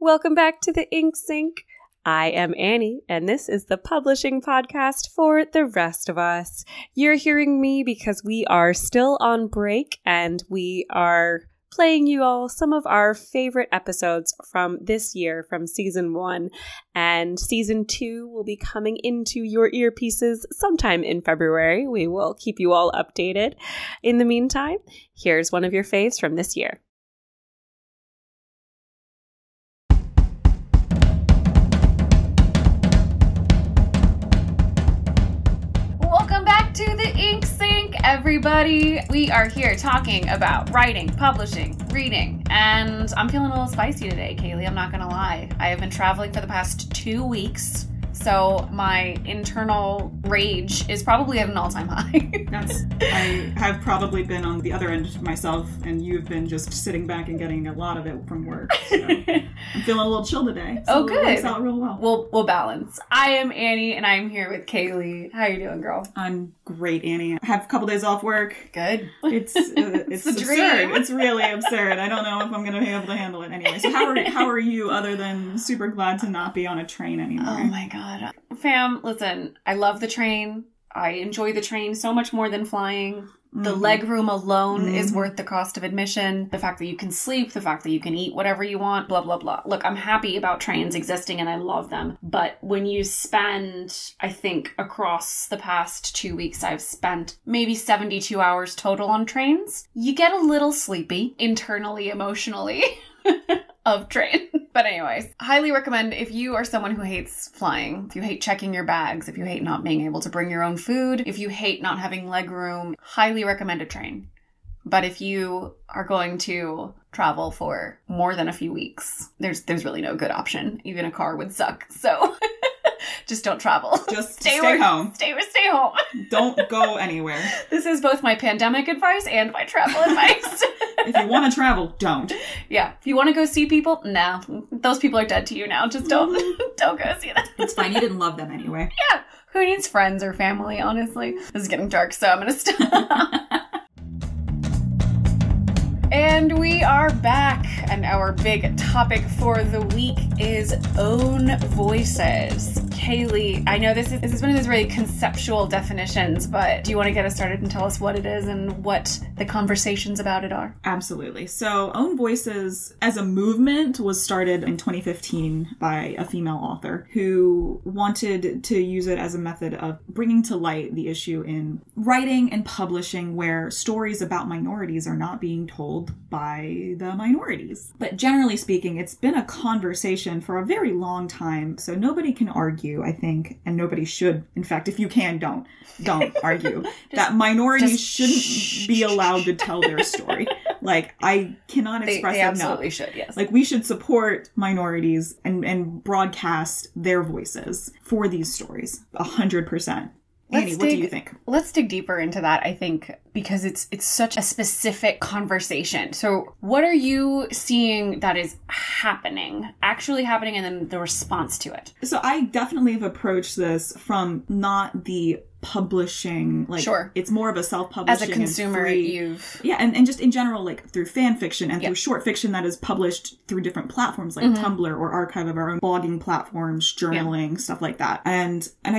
Welcome back to the Ink Sink. I am Annie, and this is the publishing podcast for the rest of us. You're hearing me because we are still on break, and we are playing you all some of our favorite episodes from this year, from season 1. And season 2 will be coming into your earpieces sometime in February. We will keep you all updated. In the meantime, here's one of your faves from this year. Welcome back to the Ink Sink, everybody. We are here talking about writing, publishing, reading, and I'm feeling a little spicy today, Kaylee. I'm not gonna lie. I have been traveling for the past 2 weeks, so my internal rage is probably at an all-time high. I have probably been on the other end myself, and you've been just sitting back and getting a lot of it from work. So I'm feeling a little chill today. So oh, good. It works out real well. We'll balance. I am Annie, and I'm here with Kaylee. How you doing, girl? I'm great, Annie. I have a couple days off work. Good. It's the absurd. dream. It's really absurd. I don't know if I'm going to be able to handle it anyway. So how are you, other than super glad to not be on a train anymore? Oh my god. Fam, listen, I love the train. I enjoy the train so much more than flying. The leg room alone is worth the cost of admission. The fact that you can sleep, the fact that you can eat whatever you want, blah, blah, blah. Look, I'm happy about trains existing and I love them. But when you spend, I think across the past 2 weeks, I've spent maybe 72 hours total on trains, you get a little sleepy internally, emotionally of train. But anyways, highly recommend if you are someone who hates flying, if you hate checking your bags, if you hate not being able to bring your own food, if you hate not having leg room, highly recommend a train. But if you are going to travel for more than a few weeks, there's really no good option. Even a car would suck. So just don't travel. Just stay home. Stay home. Don't go anywhere. This is both my pandemic advice and my travel advice. If you want to travel, don't. Yeah. If you want to go see people, no. Those people are dead to you now. Just don't go see them. It's fine. You didn't love them anyway. Yeah. Who needs friends or family, honestly? This is getting dark, so I'm going to stop. And we are back, and our big topic for the week is own voices. Kaylee, I know this is one of those really conceptual definitions, but do you want to get us started and tell us what it is and what the conversations about it are? Absolutely. So own voices as a movement was started in 2015 by a female author who wanted to use it as a method of bringing to light the issue in writing and publishing where stories about minorities are not being told by the minorities. But generally speaking, it's been a conversation for a very long time, so nobody can argue, I think, and nobody should. In fact, if you can, don't argue that minorities shouldn't be allowed to tell their story. Like, I cannot express they enough. absolutely should, yes. Like, we should support minorities and broadcast their voices for these stories, 100%. Annie, what do you think? Let's dig deeper into that, I think, because it's such a specific conversation. So what are you seeing that is actually happening, and then the response to it? So I definitely have approached this from not the publishing, like, sure, it's more of a self-publishing as a consumer, and just in general, like through fan fiction and through short fiction that is published through different platforms like Tumblr or Archive of Our Own, blogging platforms, journaling, stuff like that.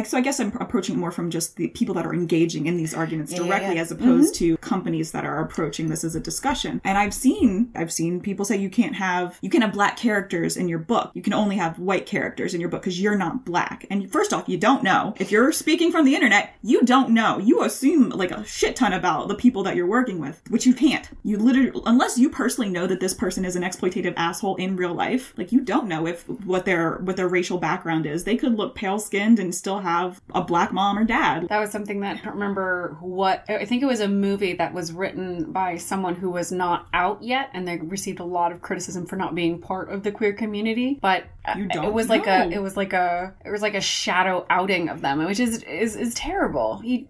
So I guess I'm approaching it more from just the people that are engaging in these arguments directly as opposed to companies that are approaching this as a discussion. And I've seen people say you can have black characters in your book. You can only have white characters in your book because you're not black. And first off, you don't know. If you're speaking from the internet, you don't know. You assume like a shit ton about the people that you're working with, which you can't. You literally, unless you personally know that this person is an exploitative asshole in real life, like, you don't know what their racial background is. They could look pale-skinned and still have a black mom or dad. That was something that, I don't remember what, I think it was a movie that was written by someone who was not out yet, and they received a lot of criticism for not being part of the queer community, but it was like a shadow outing of them, which is terrible.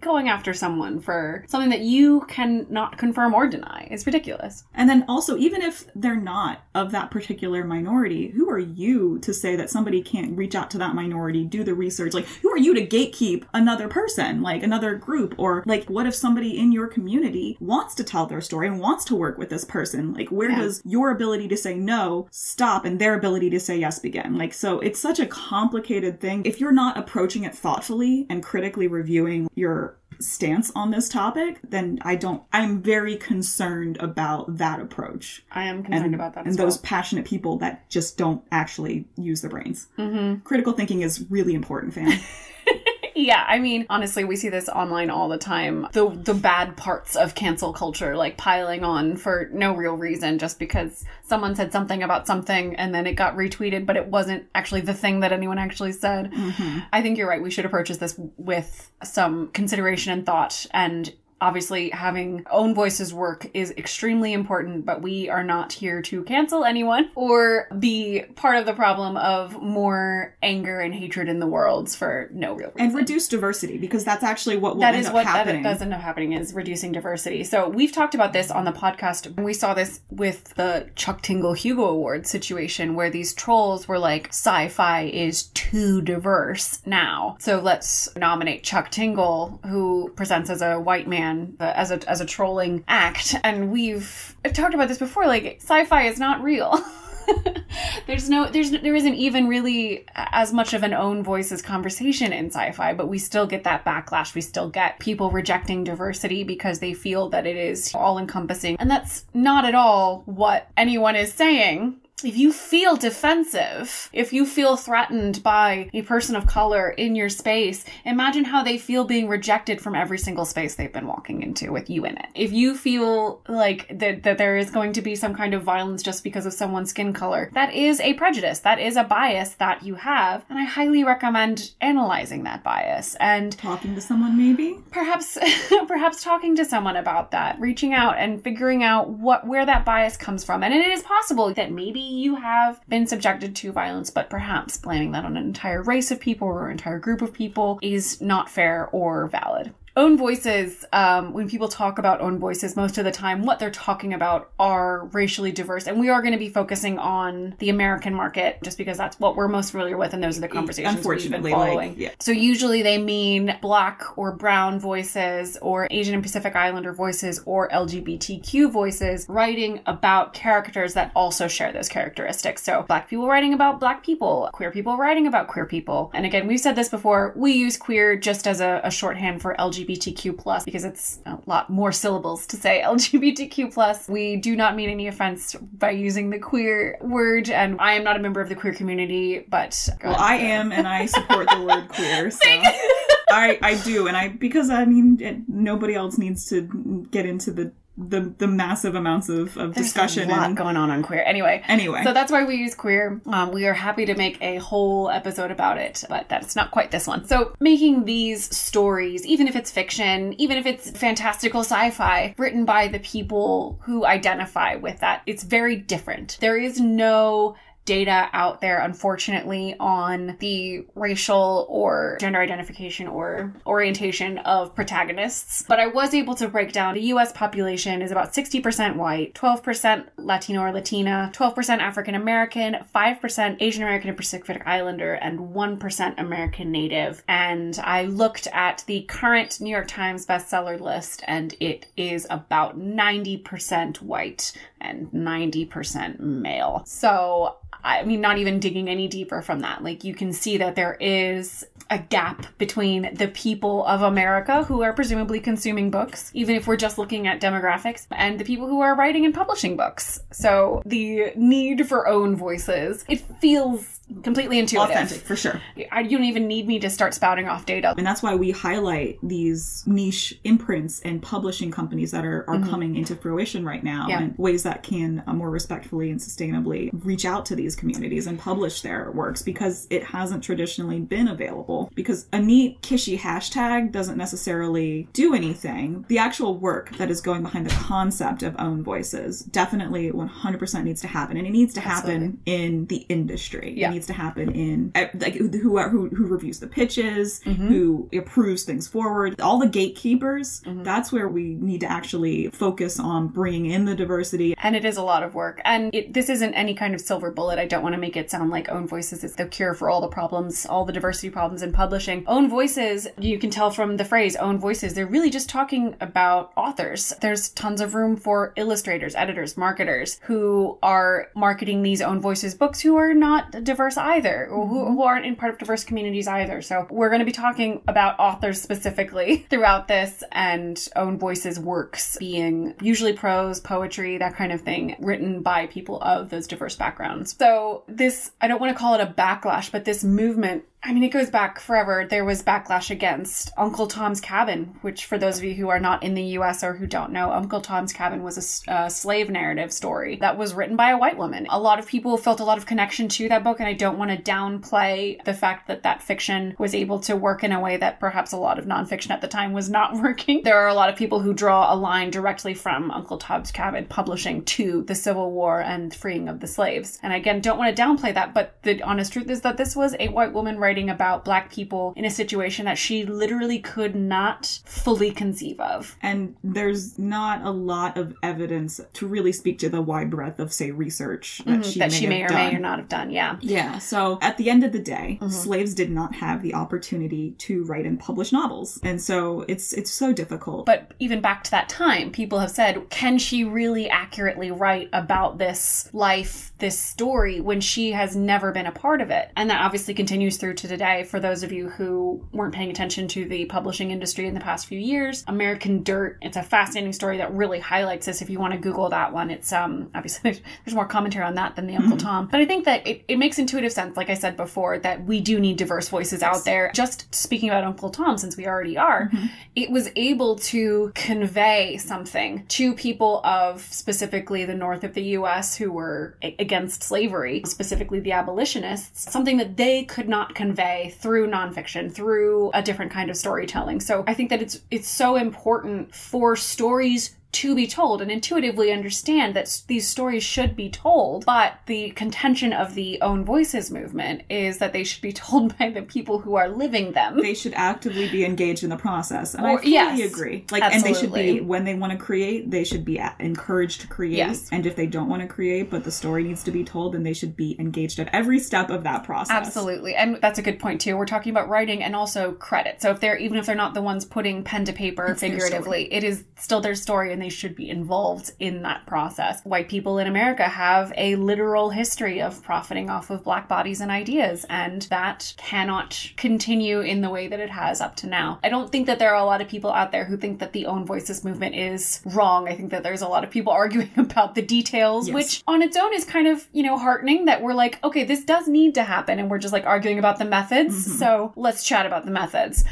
Going after someone for something that you cannot confirm or deny is ridiculous. And then also, even if they're not of that particular minority, who are you to say that somebody can't reach out to that minority, do the research? Like, who are you to gatekeep another person, like another group? Or like, what if somebody in your community wants to tell their story and wants to work with this person. Like, where does your ability to say no stop and their ability to say yes begin? Like, so it's such a complicated thing. If you're not approaching it thoughtfully and critically reviewing your stance on this topic, then I'm very concerned about that approach. I am concerned about that as well. And those passionate people that just don't actually use their brains. Critical thinking is really important, fam. Yeah, I mean, honestly, we see this online all the time. The bad parts of cancel culture, like piling on for no real reason, just because someone said something about something and then it got retweeted, but it wasn't actually the thing that anyone actually said. I think you're right. We should approach this with some consideration and thought, and obviously, having own voices work is extremely important, but we are not here to cancel anyone or be part of the problem of more anger and hatred in the world for no real reason. And reduce diversity, because that's actually what will end up happening. That does end up happening, is reducing diversity. So we've talked about this on the podcast. We saw this with the Chuck Tingle Hugo Award situation, where these trolls were like, sci-fi is too diverse now, so let's nominate Chuck Tingle, who presents as a white man, as a trolling act. And we've talked about this before, like, sci-fi is not real. There isn't even really as much of an own voices conversation in sci-fi, but we still get that backlash. We still get people rejecting diversity because they feel that it is all encompassing. And that's not at all what anyone is saying. If you feel defensive, if you feel threatened by a person of color in your space, imagine how they feel being rejected from every single space they've been walking into with you in it. If you feel like that there is going to be some kind of violence just because of someone's skin color, that is a prejudice. That is a bias that you have. And I highly recommend analyzing that bias and talking to someone, maybe? Perhaps talking to someone about that, reaching out and figuring out where that bias comes from. And it is possible that maybe you have been subjected to violence, but perhaps blaming that on an entire race of people or an entire group of people is not fair or valid. Own voices, when people talk about own voices, most of the time, what they're talking about are racially diverse. And we are going to be focusing on the American market just because that's what we're most familiar with. And those are the conversations we've been following. So usually they mean Black or brown voices or Asian and Pacific Islander voices or LGBTQ voices writing about characters that also share those characteristics. So Black people writing about Black people, queer people writing about queer people. And again, we've said this before, we use queer just as a shorthand for LGBTQ plus because it's a lot more syllables to say LGBTQ plus. We do not mean any offense by using the queer word, and I am not a member of the queer community, but well, I am, and I support the word queer. So. I do, and because nobody else needs to get into the massive amounts of discussion. There's a lot going on queer. Anyway. So that's why we use queer. We are happy to make a whole episode about it, but that's not quite this one. So making these stories, even if it's fiction, even if it's fantastical sci-fi, written by the people who identify with that, it's very different. There is no data out there, unfortunately, on the racial or gender identification or orientation of protagonists. But I was able to break down the US population is about 60% white, 12% Latino or Latina, 12% African American, 5% Asian American and Pacific Islander, and 1% American Native. And I looked at the current New York Times bestseller list, and it is about 90% white and 90% male. So I mean, not even digging any deeper from that. Like, you can see that there is a gap between the people of America who are presumably consuming books, even if we're just looking at demographics, and the people who are writing and publishing books. So the need for own voices, it feels completely intuitive. Authentic, for sure. You don't even need me to start spouting off data. And that's why we highlight these niche imprints and publishing companies that are coming into fruition right now, and ways that can more respectfully and sustainably reach out to these communities and publish their works, because it hasn't traditionally been available. Because a neat, kishy hashtag doesn't necessarily do anything. The actual work that is going behind the concept of own voices definitely 100% needs to happen. And it needs to happen in the industry. It needs needs to happen in, like, who reviews the pitches, who approves things forward. All the gatekeepers, that's where we need to actually focus on bringing in the diversity. And it is a lot of work. And this isn't any kind of silver bullet. I don't want to make it sound like Own Voices is the cure for all the problems, all the diversity problems in publishing. Own Voices, you can tell from the phrase Own Voices, they're really just talking about authors. There's tons of room for illustrators, editors, marketers who are marketing these Own Voices books who are not diverse either, or who aren't in part of diverse communities either. So we're going to be talking about authors specifically throughout this, and Own Voices works being usually prose, poetry, that kind of thing, written by people of those diverse backgrounds. So this, I don't want to call it a backlash, but this movement, I mean, it goes back forever. There was backlash against Uncle Tom's Cabin, which for those of you who are not in the US or who don't know, Uncle Tom's Cabin was a slave narrative story that was written by a white woman. A lot of people felt a lot of connection to that book, and I don't want to downplay the fact that that fiction was able to work in a way that perhaps a lot of nonfiction at the time was not working. There are a lot of people who draw a line directly from Uncle Tom's Cabin publishing to the Civil War and freeing of the slaves. And again, don't want to downplay that, but the honest truth is that this was a white woman writing about Black people in a situation that she literally could not fully conceive of. And there's not a lot of evidence to really speak to the wide breadth of, say, research that she may or may not have done. Yeah. Yeah. So at the end of the day, slaves did not have the opportunity to write and publish novels. And so it's so difficult. But even back to that time, people have said, can she really accurately write about this life, this story, when she has never been a part of it? And that obviously continues through to today. For those of you who weren't paying attention to the publishing industry in the past few years, American Dirt, it's a fascinating story that really highlights this. If you want to Google that one, it's obviously there's more commentary on that than the Uncle Tom. But I think that it makes intuitive sense, like I said before, that we do need diverse voices out there. Just speaking about Uncle Tom, since we already are, it was able to convey something to people of specifically the north of the US who were against slavery, specifically the abolitionists, something that they could not convey through nonfiction, through a different kind of storytelling. So I think that it's so important for stories to be told and intuitively understand that these stories should be told. But the contention of the Own Voices movement is that they should be told by the people who are living them. They should actively be engaged in the process. And I fully agree. Like, absolutely. And they should be, when they want to create, they should be encouraged to create. Yes. And if they don't want to create, but the story needs to be told, then they should be engaged at every step of that process. Absolutely. And that's a good point too. We're talking about writing and also credit. So even if they're not the ones putting pen to paper, it's figuratively, it is still their story, and they should be involved in that process. White people in America have a literal history of profiting off of Black bodies and ideas, and that cannot continue in the way that it has up to now. I don't think that there are a lot of people out there who think that the Own Voices movement is wrong. I think that there's a lot of people arguing about the details, which on its own is kind of, heartening that we're like, okay, this does need to happen, and we're just like arguing about the methods. So let's chat about the methods.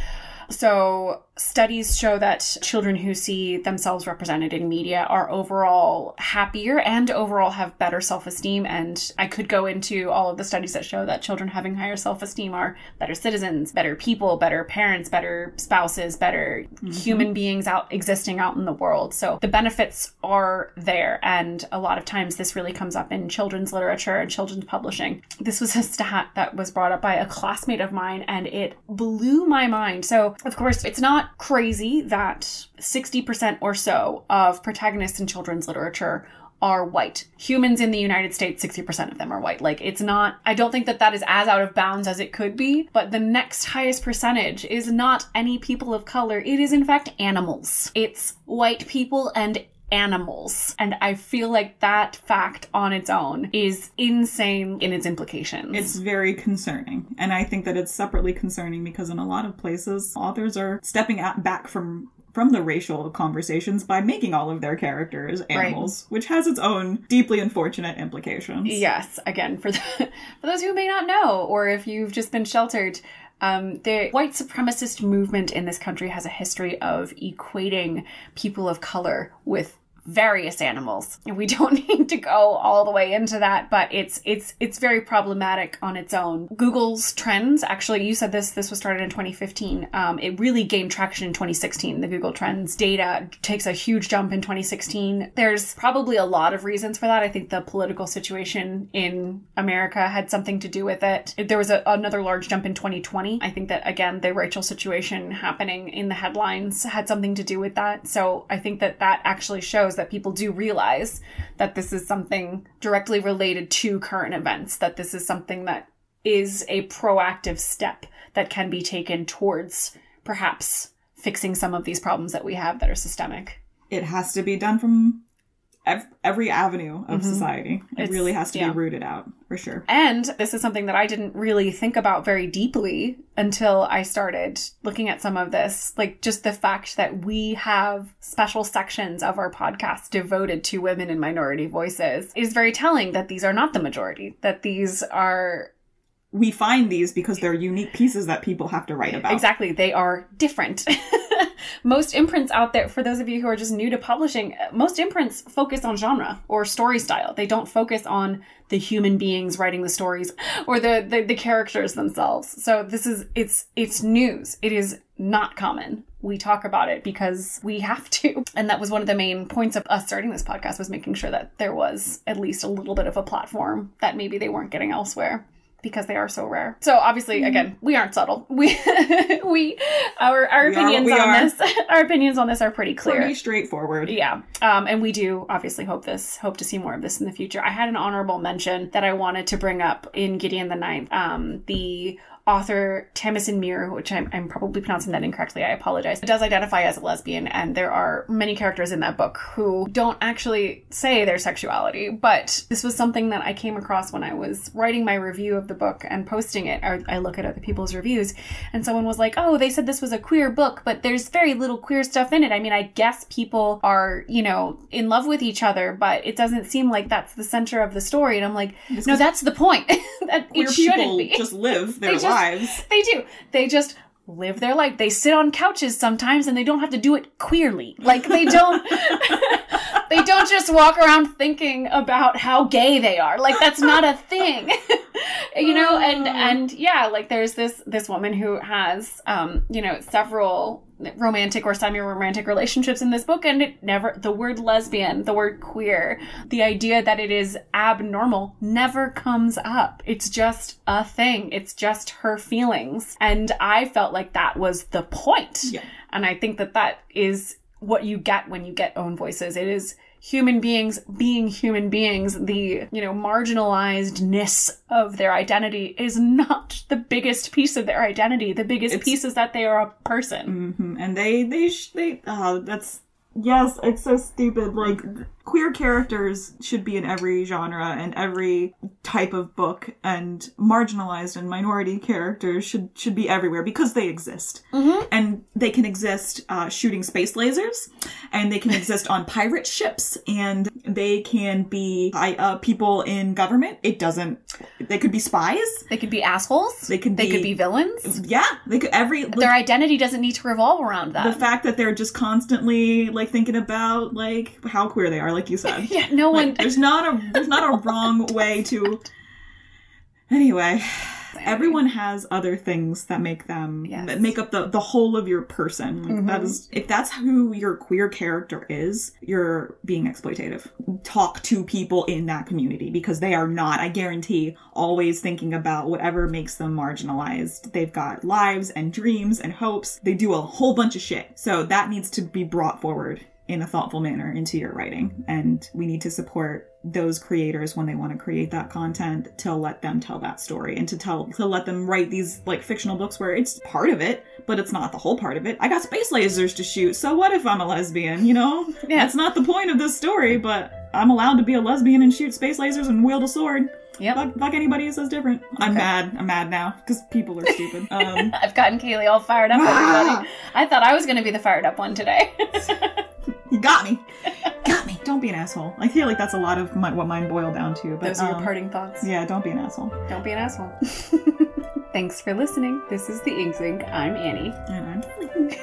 So studies show that children who see themselves represented in media are overall happier and overall have better self-esteem. And I could go into all of the studies that show that children having higher self-esteem are better citizens, better people, better parents, better spouses, better human beings existing out in the world. So the benefits are there. And a lot of times this really comes up in children's literature and children's publishing. This was a stat that was brought up by a classmate of mine, and it blew my mind. So of course, it's not crazy that 60% or so of protagonists in children's literature are white. Humans in the United States, 60% of them are white. Like, it's not, I don't think that is as out of bounds as it could be, but the next highest percentage is not any people of color. It is, in fact, animals. It's white people and animals. And I feel like that fact on its own is insane in its implications. It's very concerning. And I think that it's separately concerning because in a lot of places, authors are stepping back from the racial conversations by making all of their characters animals, which has its own deeply unfortunate implications. Yes. Again, for those who may not know, or if you've just been sheltered, the white supremacist movement in this country has a history of equating people of color with various animals. We don't need to go all the way into that, but it's very problematic on its own. Google's trends, actually, you said this was started in 2015. It really gained traction in 2016. The Google Trends data takes a huge jump in 2016. There's probably a lot of reasons for that. I think the political situation in America had something to do with it. There was another large jump in 2020. I think that, again, the racial situation happening in the headlines had something to do with that. So I think that actually shows that people do realize that this is something directly related to current events, that this is something that is a proactive step that can be taken towards perhaps fixing some of these problems that we have that are systemic. It has to be done from every avenue of society. It really has to be rooted out, for sure. And this is something that I didn't really think about very deeply until I started looking at some of this. Like, just the fact that we have special sections of our podcast devoted to women and minority voices is very telling that these are not the majority, that these are... We find these because they're unique pieces that people have to write about. Exactly. They are different. Most imprints out there, for those of you who are just new to publishing, most imprints focus on genre or story style. They don't focus on the human beings writing the stories or the characters themselves. So it's news. It is not common. We talk about it because we have to. And that was one of the main points of us starting this podcast, was making sure that there was at least a little bit of a platform that maybe they weren't getting elsewhere, because they are so rare. So obviously, again, we aren't subtle. Our opinions on this are pretty clear. Pretty straightforward. Yeah. And we do obviously hope to see more of this in the future. I had an honorable mention that I wanted to bring up in Gideon the Ninth. The author Tamsin Muir, which I'm probably pronouncing that incorrectly, I apologize, does identify as a lesbian, and there are many characters in that book who don't actually say their sexuality. But this was something that I came across when I was writing my review of the book and posting it. I look at other people's reviews, and someone was like, oh, they said this was a queer book, but there's very little queer stuff in it. I mean, I guess people are, in love with each other, but it doesn't seem like that's the center of the story. And I'm like, no, that's the point. That queer it shouldn't people be. Just live their lives. They do. They just live their life. They sit on couches sometimes, and they don't have to do it queerly. Like, they don't they don't just walk around thinking about how gay they are. Like, that's not a thing. And yeah, like, there's this woman who has several romantic or semi-romantic relationships in this book, and the word lesbian, the word queer, the idea that it is abnormal never comes up. It's just a thing. It's just her feelings. And I felt like that was the point. Yeah. And I think that is what you get when you get Own Voices. It is human beings being human beings. The, marginalizedness of their identity is not the biggest piece of their identity. The biggest piece is that they are a person. Mm-hmm. And yes, it's so stupid. Like, queer characters should be in every genre and every type of book, and marginalized and minority characters should be everywhere because they exist. Mm-hmm. And they can exist shooting space lasers, and they can exist on pirate ships, and they can be people in government. They could be spies. They could be assholes. They could be villains. Yeah. Their identity doesn't need to revolve around that. The fact that they're just constantly, thinking about, how queer they are, like you said. Yeah, no one... There's not a wrong way to... Anyway, everyone has other things that make them... Yes. That make up the whole of your person. Mm-hmm. If that's who your queer character is, you're being exploitative. Talk to people in that community, because they are not, I guarantee, always thinking about whatever makes them marginalized. They've got lives and dreams and hopes. They do a whole bunch of shit. So that needs to be brought forward in a thoughtful manner into your writing. And we need to support those creators when they want to create that content, to let them tell that story, and to let them write these fictional books where it's part of it, but it's not the whole part of it. I got space lasers to shoot, so what if I'm a lesbian, Yeah. That's not the point of this story, but I'm allowed to be a lesbian and shoot space lasers and wield a sword. Yep. Fuck anybody who says different. Okay. I'm mad now, because people are stupid. I've gotten Kaylee all fired up, everybody. I thought I was going to be the fired up one today. You got me. Don't be an asshole. I feel like that's a lot of what mine boiled down to. But, those are your parting thoughts. Yeah, don't be an asshole. Don't be an asshole. Thanks for listening. This is The Ink Zinc. I'm Annie. And I'm Kelly.